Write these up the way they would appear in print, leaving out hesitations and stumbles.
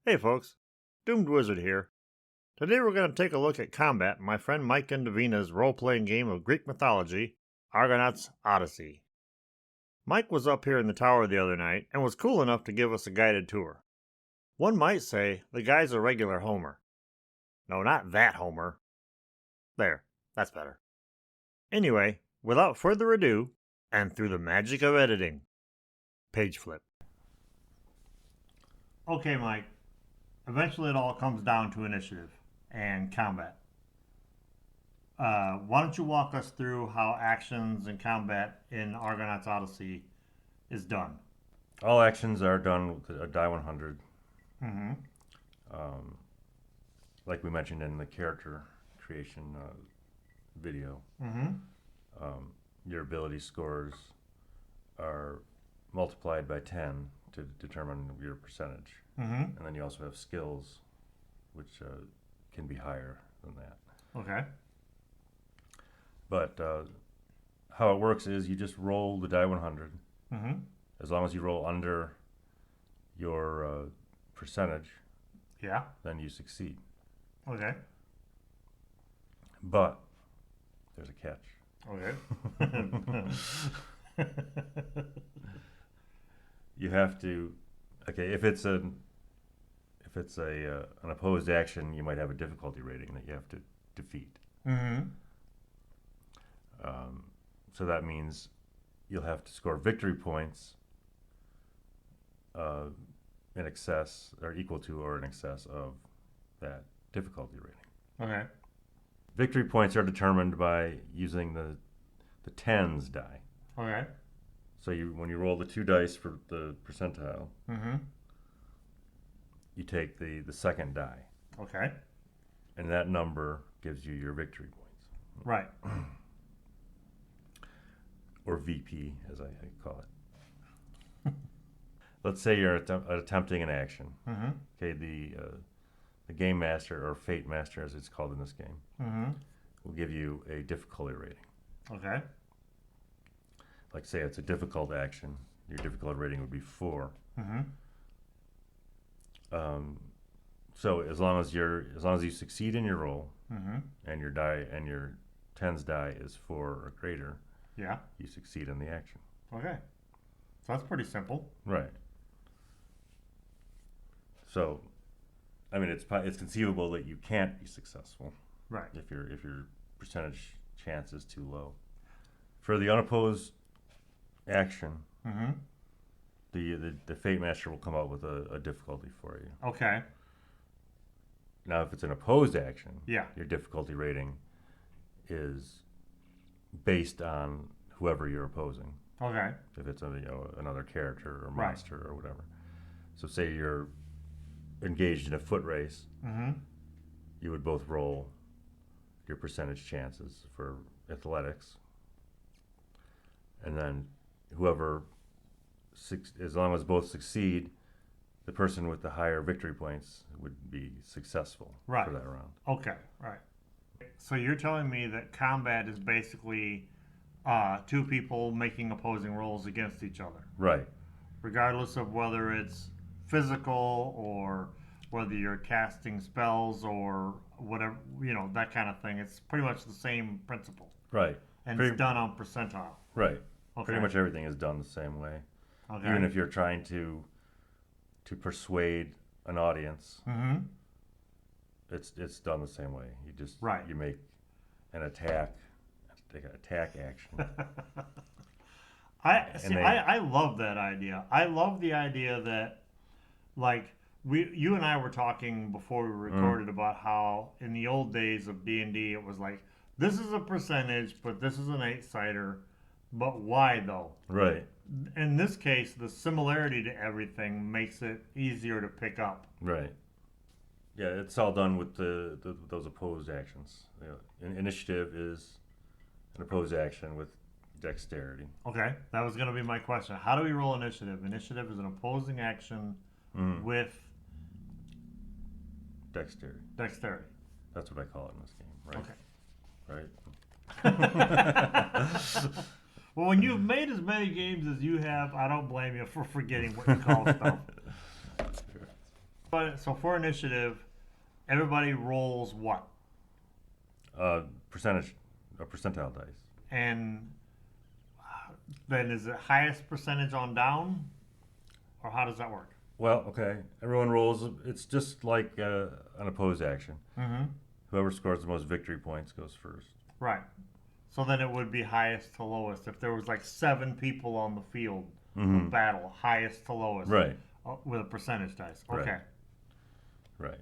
Hey folks, Doomed Wizard here. Today we're going to take a look at combat in my friend Mike and Davina's role-playing game of Greek mythology, Argonauts Odyssey. Mike was up here in the tower the other night and was cool enough to give us a guided tour. One might say the guy's a regular Homer. No, not that Homer. There, that's better. Anyway, without further ado, and through the magic of editing, page flip. Okay, Mike. Eventually, it all comes down to initiative and combat. Why don't you walk us through how actions and combat in Argonauts Odyssey is done? All actions are done with a die 100. Mm-hmm. Like we mentioned in the character creation video. Mm-hmm. Your ability scores are multiplied by 10 to determine your percentage. Mm-hmm. And then you also have skills, which can be higher than that. Okay. But how it works is you just roll the die 100. Mm-hmm. As long as you roll under your percentage, Yeah. then you succeed. Okay. But there's a catch. Okay. You have to. Okay, if it's an opposed action, you might have a difficulty rating that you have to defeat. Mm-hmm. So that means you'll have to score victory points in excess or equal to or in excess of that difficulty rating. Okay. Victory points are determined by using the tens die. Okay. So when you roll the 2 dice for the percentile, Mm-hmm. you take the second die, Okay. and that number gives you your victory points, Right. or VP as I call it. Let's say you're attempting an action. Mm-hmm. Okay, the game master or fate master, as it's called in this game, Mm-hmm. will give you a difficulty rating. Okay. Like say it's a difficult action, your difficulty rating would be 4. Mm-hmm. So as long as you succeed in your roll, Mm-hmm. and your tens die is 4 or greater, Yeah. you succeed in the action. Okay. So that's pretty simple. Right. So, I mean, it's conceivable that you can't be successful Right. if your percentage chance is too low. For the unopposed action, Mm-hmm. the fate master will come out with a difficulty for you. Okay. Now, if it's an opposed action, Yeah. your difficulty rating is based on whoever you're opposing. Okay. If it's another character or Right. monster or whatever. So say you're engaged in a foot race, Mm-hmm. you would both roll your percentage chances for athletics, and then whoever, as long as both succeed, the person with the higher victory points would be successful Right. for that round. Okay. Right. So you're telling me that combat is basically two people making opposing rolls against each other, Right. regardless of whether it's physical or whether you're casting spells or whatever, that kind of thing. It's pretty much the same principle, Right. and Pretty- it's done on percentile. Right. Okay. Pretty much everything is done the same way. Okay. Even if you're trying to persuade an audience, Mm-hmm. it's done the same way. You just Right. you make an attack action. I love that idea. I love the idea that, like, you and I were talking before we recorded about how in the old days of D&D it was like, this is a percentage, but this is an 8-sider, but why though? Right. In this case, the similarity to everything makes it easier to pick up. Right. Yeah, it's all done with those opposed actions. Initiative is an opposed action with dexterity. Okay, that was going to be my question. How do we roll initiative? Initiative is an opposing action with Dexterity. dexterity. That's what I call it in this game, right? Okay. Right. Well, when you've made as many games as you have, I don't blame you for forgetting what you call stuff. But so for initiative, everybody rolls what? Percentage, a percentile dice. And then is it highest percentage on down? Or how does that work? Well, okay. Everyone rolls. It's just like an opposed action. Mm-hmm. Whoever scores the most victory points goes first. Right. So then it would be highest to lowest. If there was like 7 people on the field of battle, highest to lowest. Right. With a percentage dice. Okay. Right.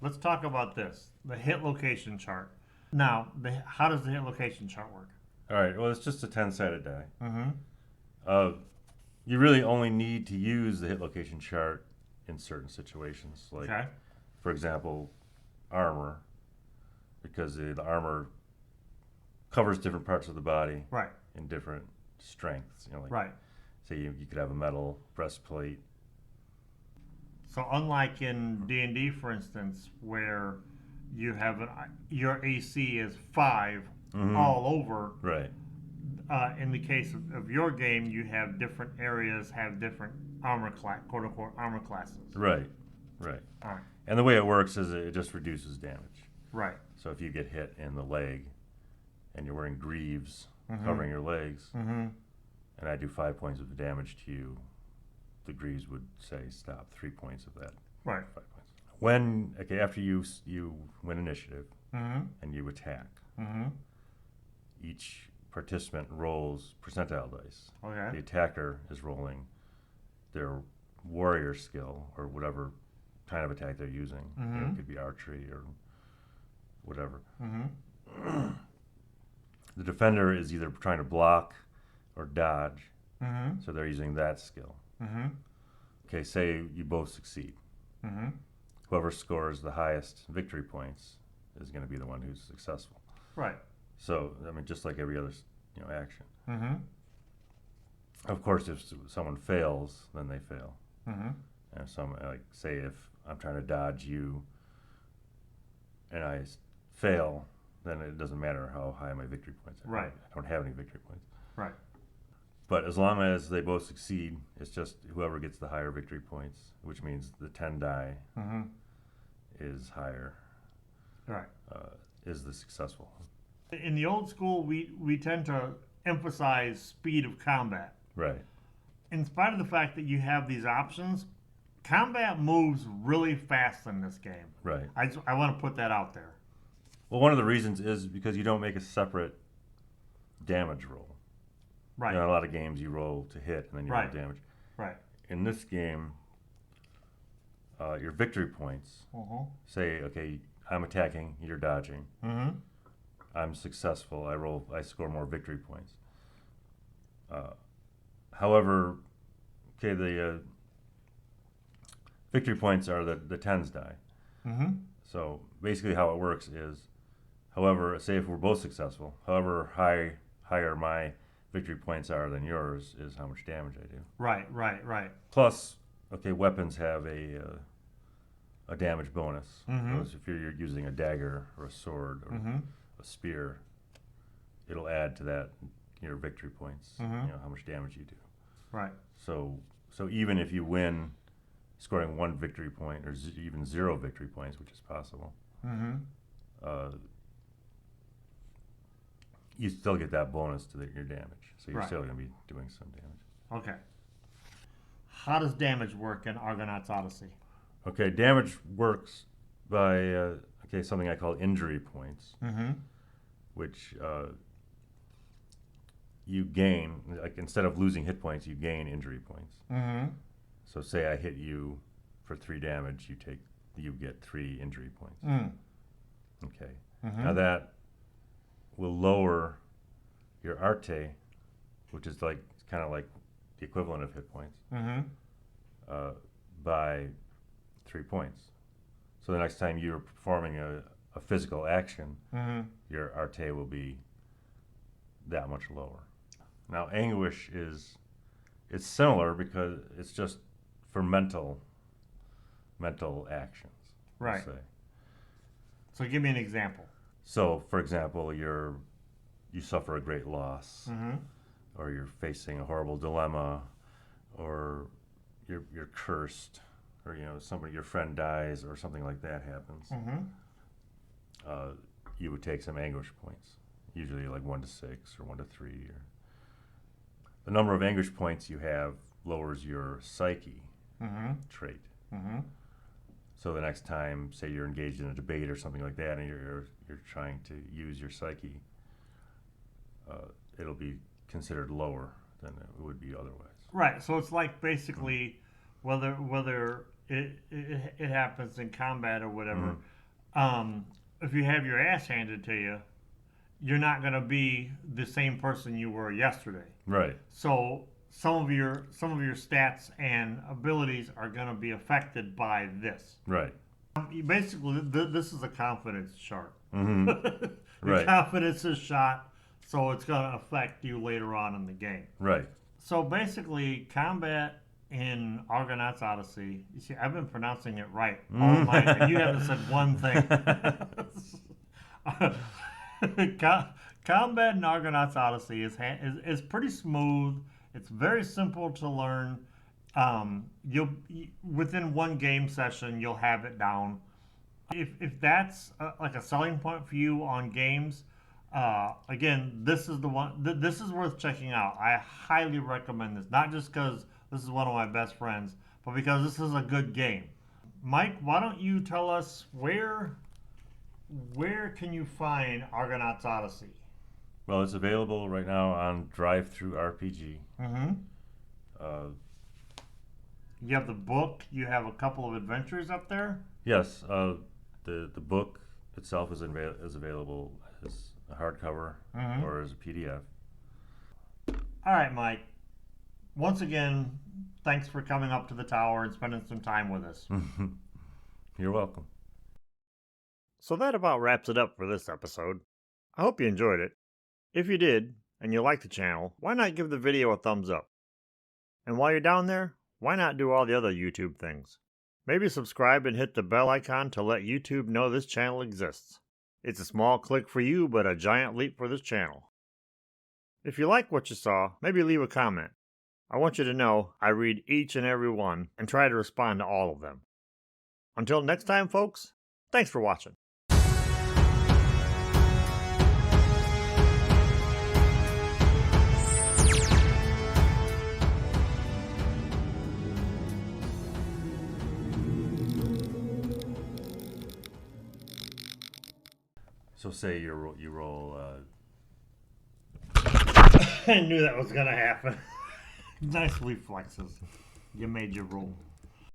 Let's talk about this. The hit location chart. Now, how does the hit location chart work? All right. Well, it's just a 10-sided die. Mm-hmm. You really only need to use the hit location chart in certain situations. Like, Okay. for example, armor, because the armor covers different parts of the body Right. in different strengths. You know, like Right. say you could have a metal breastplate. So unlike in D&D, for instance, where you have your AC is 5 all over, Right. In the case of your game, you have different areas have different armor class, quote unquote armor classes. Right. Right. All right. And the way it works is it just reduces damage. Right. So if you get hit in the leg and you're wearing greaves covering your legs, and I do 5 points of damage to you, the greaves would say stop 3 points of that. Right. 5 points. After you win initiative and you attack, each participant rolls percentile dice. Okay. The attacker is rolling their warrior skill or whatever kind of attack they're using. You know, it could be archery or whatever. The defender is either trying to block or dodge, so they're using that skill. Okay, say you both succeed. Whoever scores the highest victory points is going to be the one who's successful. Right. So, I mean, just like every other, action. Of course, if someone fails, then they fail. And say if I'm trying to dodge you and I fail, then it doesn't matter how high my victory points are. Right. I don't have any victory points. Right. But as long as they both succeed, it's just whoever gets the higher victory points, which means the 10 die is higher, Right. is the successful. In the old school, we tend to emphasize speed of combat. Right. In spite of the fact that you have these options, combat moves really fast in this game. Right. I want to put that out there. Well, one of the reasons is because you don't make a separate damage roll. Right. You know, a lot of games you roll to hit and then you roll damage. Right. In this game, your victory points say, okay, I'm attacking, you're dodging. I'm successful. I score more victory points. However, okay, the victory points are the tens die. So basically, how it works is, however, say if we're both successful, however higher my victory points are than yours is how much damage I do. Right. Plus, okay, weapons have a damage bonus. So if you're using a dagger or a sword or a spear, it'll add to that your victory points. You know how much damage you do. Right. So even if you win, scoring 1 victory point or even 0 victory points, which is possible, you still get that bonus to your damage. So you're still going to be doing some damage. Okay. How does damage work in Argonauts Odyssey? Okay, damage works by something I call injury points, which you gain. Like instead of losing hit points, you gain injury points. So say I hit you for 3 damage, you get 3 injury points. Okay. Now that will lower your arte, which is kind of like the equivalent of hit points, by 3 points. So the next time you're performing a physical action, your arte will be that much lower. Now anguish it's similar because it's just for mental actions. Right. Say. So give me an example. So, for example, you suffer a great loss, or you're facing a horrible dilemma, or you're cursed, or somebody, your friend dies, or something like that happens, you would take some anguish points, usually like 1 to 6 or 1 to 3. Or the number of anguish points you have lowers your psyche trait. So the next time, say you're engaged in a debate or something like that, and you're trying to use your psyche, it'll be considered lower than it would be otherwise. Right. So it's like basically whether it happens in combat or whatever. If you have your ass handed to you, you're not going to be the same person you were yesterday. Right. So some of your stats and abilities are going to be affected by this. Right. Basically, this is a confidence chart. Right. Your confidence is shot, so it's going to affect you later on in the game. Right. So basically, combat in Argonauts Odyssey. You see, I've been pronouncing it right all night, and you haven't said one thing. Combat in Argonauts Odyssey is pretty smooth. It's very simple to learn. You'll within one game session you'll have it down. If that's like a selling point for you on games, again, this is the one. This is worth checking out. I highly recommend this. Not just because this is one of my best friends, but because this is a good game. Mike, why don't you tell us where can you find Argonauts Odyssey? Well, it's available right now on Drive-Thru RPG. You have the book. You have a couple of adventures up there. Yes, the book itself is available as a hardcover or as a PDF. All right, Mike. Once again, thanks for coming up to the tower and spending some time with us. You're welcome. So that about wraps it up for this episode. I hope you enjoyed it. If you did, and you like the channel, why not give the video a thumbs up? And while you're down there, why not do all the other YouTube things? Maybe subscribe and hit the bell icon to let YouTube know this channel exists. It's a small click for you, but a giant leap for this channel. If you like what you saw, maybe leave a comment. I want you to know I read each and every one and try to respond to all of them. Until next time, folks, thanks for watching. So say you roll. I knew that was gonna happen. Nice reflexes. You made your roll.